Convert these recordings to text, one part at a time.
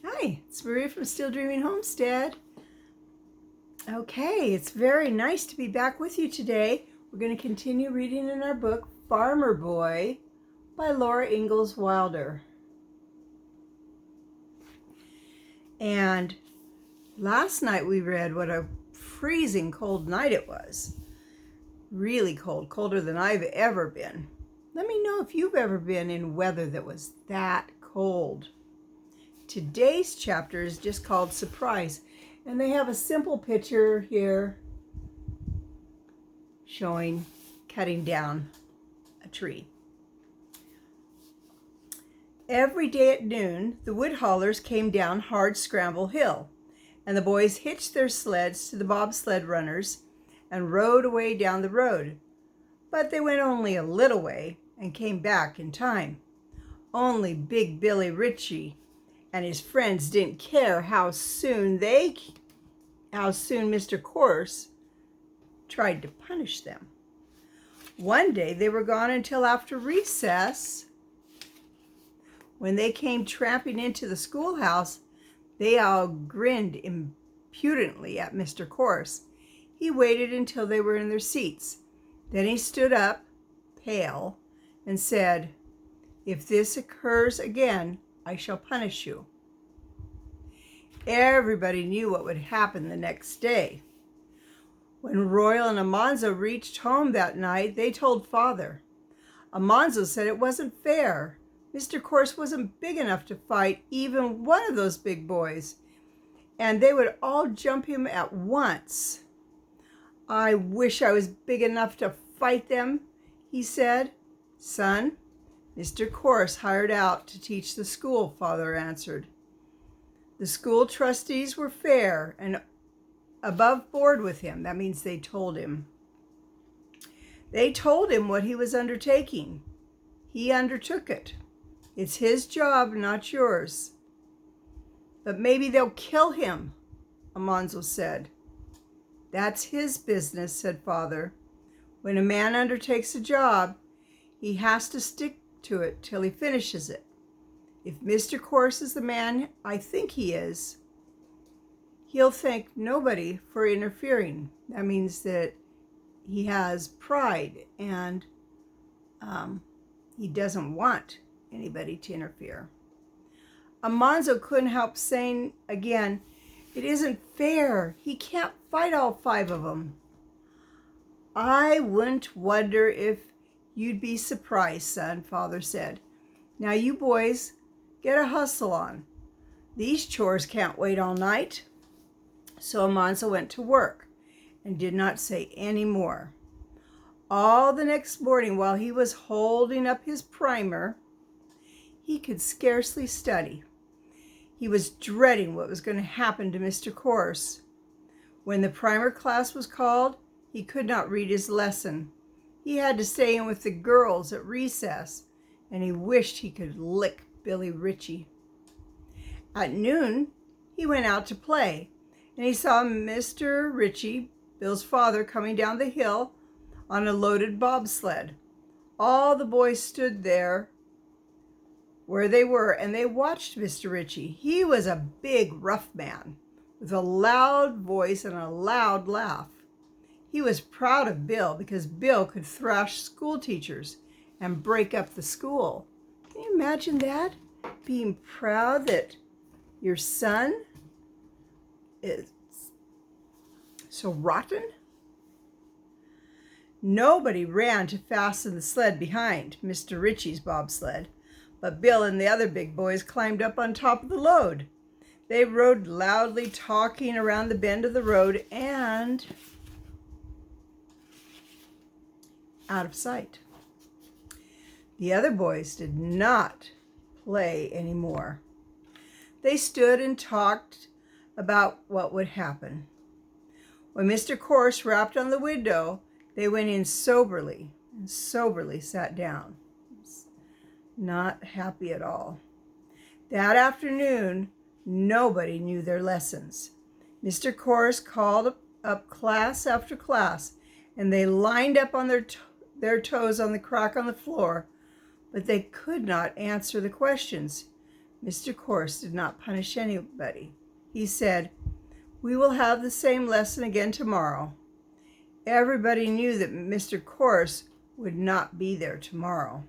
Hi, it's Maria from Still Dreaming Homestead. Okay, it's very nice to be back with you today. We're going to continue reading in our book, Farmer Boy by Laura Ingalls Wilder. And last night we read what a freezing cold night it was. Really cold, colder than I've ever been. Let me know if you've ever been in weather that was that cold. Today's chapter is just called Surprise, and they have a simple picture here showing cutting down a tree. Every day at noon, the wood haulers came down Hard Scramble Hill, and the boys hitched their sleds to the bobsled runners and rode away down the road. But they went only a little way and came back in time. Only Big Billy Ritchie and his friends didn't care how soon Mr. Course tried to punish them. One day they were gone until after recess. When they came tramping into the schoolhouse, they all grinned impudently at Mr. Course. He waited until they were in their seats. Then he stood up, pale, and said, "If this occurs again, I shall punish you." Everybody knew what would happen the next day. When Royal and Almanzo reached home that night, they told Father. Almanzo said it wasn't fair. Mr. Course wasn't big enough to fight even one of those big boys, and they would all jump him at once. "I wish I was big enough to fight them," he said. "Son, Mr. Course hired out to teach the school," Father answered. The school trustees were fair and above board with him. That means they told him. They told him what he was undertaking. He undertook it. It's his job, not yours. "But maybe they'll kill him," Almanzo said. "That's his business," said Father. "When a man undertakes a job, he has to stick to it till he finishes it. If Mr. Course is the man I think he is, he'll thank nobody for interfering." That means that he has pride and he doesn't want anybody to interfere. Almanzo couldn't help saying again, "It isn't fair. He can't fight all 5 of them." "I wouldn't wonder if you'd be surprised, son," Father said. "Now you boys, get a hustle on. These chores can't wait all night." So Almanzo went to work and did not say any more. All the next morning, while he was holding up his primer, he could scarcely study. He was dreading what was going to happen to Mr. Course. When the primer class was called, he could not read his lesson. He had to stay in with the girls at recess, and he wished he could lick Billy Ritchie. At noon, he went out to play, and he saw Mr. Ritchie, Bill's father, coming down the hill on a loaded bobsled. All the boys stood there where they were, and they watched Mr. Ritchie. He was a big, rough man with a loud voice and a loud laugh. He was proud of Bill because Bill could thrash school teachers and break up the school. Can you imagine that? Being proud that your son is so rotten? Nobody ran to fasten the sled behind Mr. Ritchie's bobsled, but Bill and the other big boys climbed up on top of the load. They rode loudly, talking around the bend of the road and out of sight. The other boys did not play anymore. They stood and talked about what would happen. When Mr. Course rapped on the window, they went in soberly and soberly sat down. Not happy at all. That afternoon, nobody knew their lessons. Mr. Course called up class after class, and they lined up on their toes on the crack on the floor, but they could not answer the questions. Mr. Course did not punish anybody. He said, "We will have the same lesson again tomorrow." Everybody knew that Mr. Course would not be there tomorrow.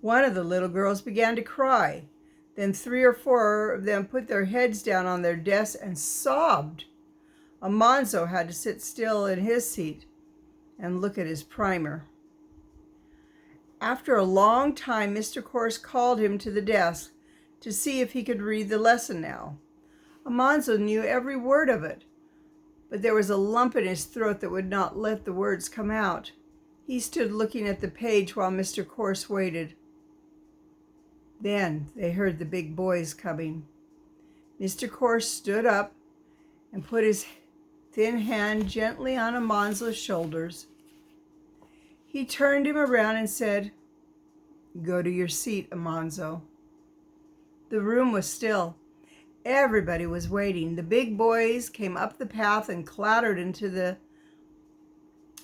One of the little girls began to cry. Then 3 or 4 of them put their heads down on their desks and sobbed. Almanzo had to sit still in his seat and look at his primer. After a long time, Mr. Course called him to the desk to see if he could read the lesson now. Almanzo knew every word of it, but there was a lump in his throat that would not let the words come out. He stood looking at the page while Mr. Course waited. Then they heard the big boys coming. Mr. Course stood up and put his thin hand gently on Almanzo's shoulders. He turned him around and said, "Go to your seat, Almanzo." The room was still. Everybody was waiting. The big boys came up the path and clattered into the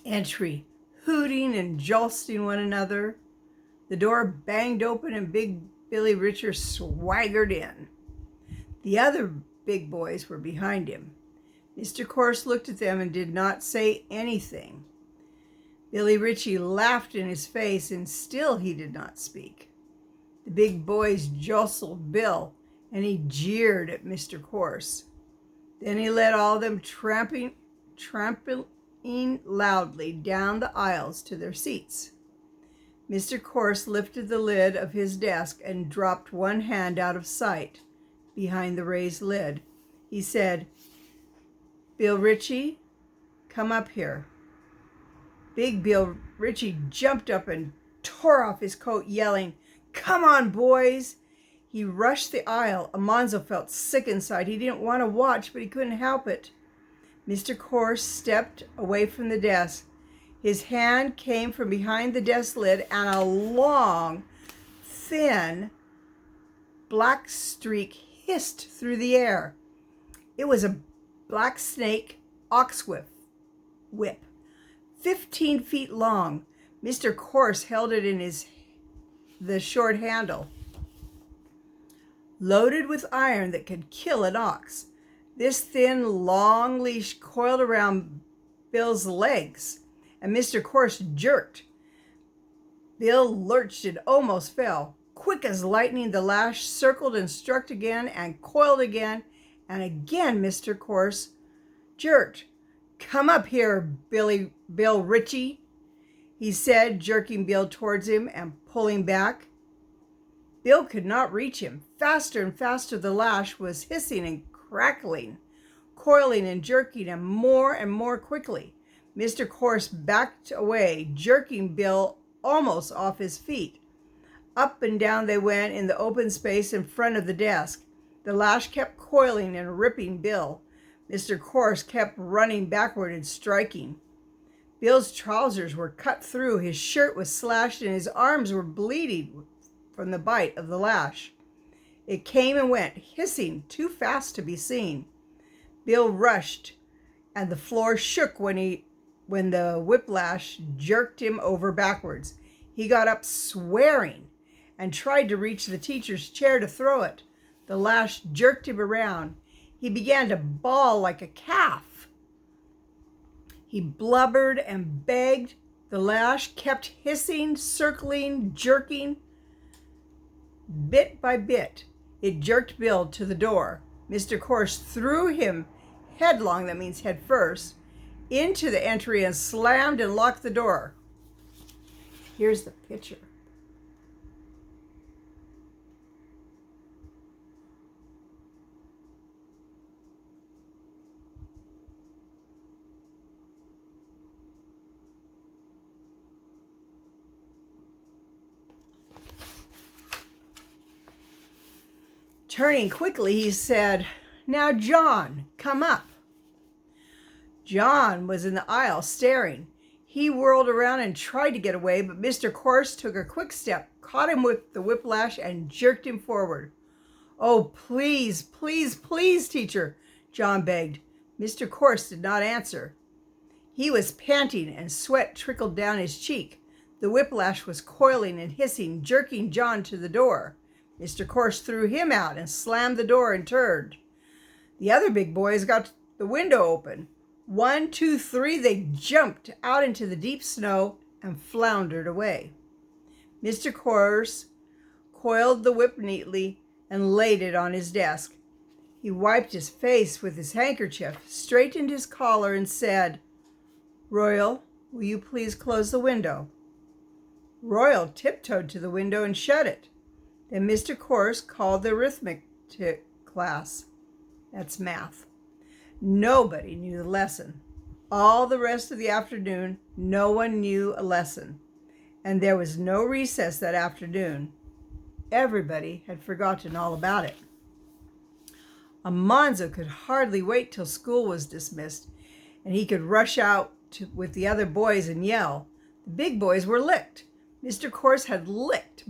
entry, hooting and jostling one another. The door banged open and Big Billy Richer swaggered in. The other big boys were behind him. Mr. Course looked at them and did not say anything. Billy Ritchie laughed in his face, and still he did not speak. The big boys jostled Bill, and he jeered at Mr. Course. Then he led all of them trampling loudly down the aisles to their seats. Mr. Course lifted the lid of his desk and dropped one hand out of sight behind the raised lid. He said, "Bill Ritchie, come up here." Big Bill Ritchie jumped up and tore off his coat, yelling, "Come on, boys!" He rushed the aisle. Almanzo felt sick inside. He didn't want to watch, but he couldn't help it. Mr. Course stepped away from the desk. His hand came from behind the desk lid, and a long, thin, black streak hissed through the air. It was a black snake ox whip, 15 feet long. Mr. Course held it in the short handle, loaded with iron that could kill an ox. This thin, long leash coiled around Bill's legs, and Mr. Course jerked. Bill lurched and almost fell. Quick as lightning, the lash circled and struck again and coiled again, and again Mr. Course jerked. "Come up here, Bill Ritchie," he said, jerking Bill towards him and pulling back. Bill could not reach him. Faster and faster the lash was hissing and crackling, coiling and jerking, and more quickly. Mr. Course backed away, jerking Bill almost off his feet. Up and down they went in the open space in front of the desk. The lash kept coiling and ripping Bill. Mr. Course kept running backward and striking. Bill's trousers were cut through, his shirt was slashed, and his arms were bleeding from the bite of the lash. It came and went, hissing, too fast to be seen. Bill rushed, and the floor shook when the whiplash jerked him over backwards. He got up swearing and tried to reach the teacher's chair to throw it. The lash jerked him around. He began to bawl like a calf. He blubbered and begged. The lash kept hissing, circling, jerking. Bit by bit, it jerked Bill to the door. Mr. Course threw him headlong, that means head first, into the entry and slammed and locked the door. Here's the picture. Turning quickly, he said, "Now, John, come up." John was in the aisle staring. He whirled around and tried to get away, but Mr. Course took a quick step, caught him with the whiplash, and jerked him forward. "Oh, please, please, please, teacher," John begged. Mr. Course did not answer. He was panting, and sweat trickled down his cheek. The whiplash was coiling and hissing, jerking John to the door. Mr. Corse threw him out and slammed the door and turned. The other big boys got the window open. 1, 2, 3, they jumped out into the deep snow and floundered away. Mr. Corse coiled the whip neatly and laid it on his desk. He wiped his face with his handkerchief, straightened his collar, and said, "Royal, will you please close the window?" Royal tiptoed to the window and shut it. Then Mr. Corse called the arithmetic class. That's math. Nobody knew the lesson. All the rest of the afternoon, no one knew a lesson. And there was no recess that afternoon. Everybody had forgotten all about it. Almanzo could hardly wait till school was dismissed, and he could rush out with the other boys and yell. The big boys were licked. Mr. Corse had licked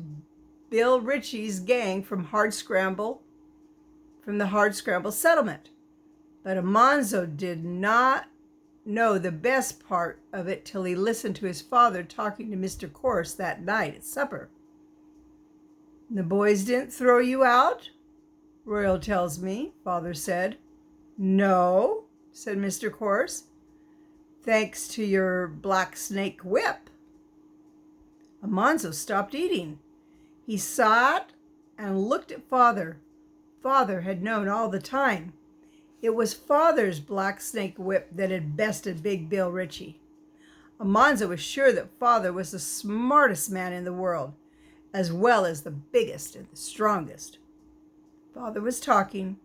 Bill Ritchie's gang from the Hardscramble settlement. But Almanzo did not know the best part of it till he listened to his father talking to Mr. Corse that night at supper. "The boys didn't throw you out, Royal tells me," Father said. "No," said Mr. Corse, "thanks to your black snake whip." Almanzo stopped eating. He sat and looked at Father. Father had known all the time. It was Father's black snake whip that had bested Big Bill Ritchie. Almanzo was sure that Father was the smartest man in the world, as well as the biggest and the strongest. Father was talking.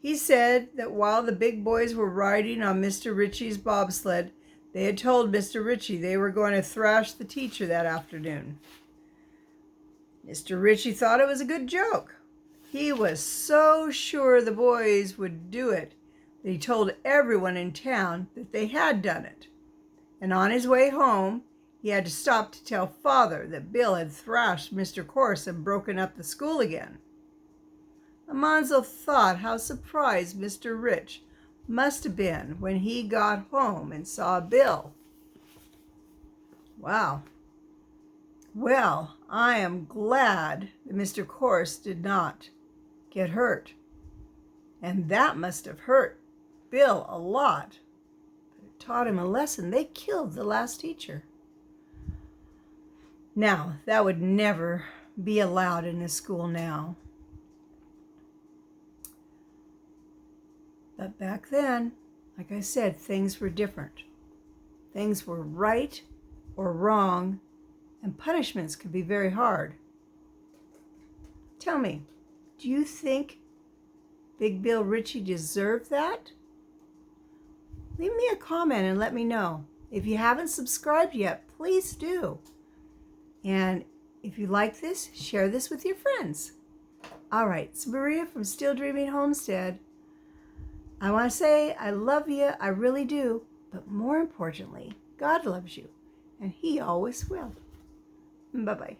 He said that while the big boys were riding on Mr. Ritchie's bobsled, they had told Mr. Ritchie they were going to thrash the teacher that afternoon. Mr. Ritchie thought it was a good joke. He was so sure the boys would do it that he told everyone in town that they had done it. And on his way home, he had to stop to tell Father that Bill had thrashed Mr. Corse and broken up the school again. Almanzo thought how surprised Mr. Rich must have been when he got home and saw Bill. Wow. Well, I am glad that Mr. Corse did not get hurt. And that must have hurt Bill a lot. But it taught him a lesson. They killed the last teacher. Now, that would never be allowed in a school now. But back then, like I said, things were different. Things were right or wrong, and punishments could be very hard. Tell me, do you think Big Bill Ritchie deserved that? Leave me a comment and let me know. If you haven't subscribed yet, please do. And if you like this, share this with your friends. All right, it's Maria from Still Dreaming Homestead. I want to say I love you, I really do. But more importantly, God loves you, and He always will. Bye-bye.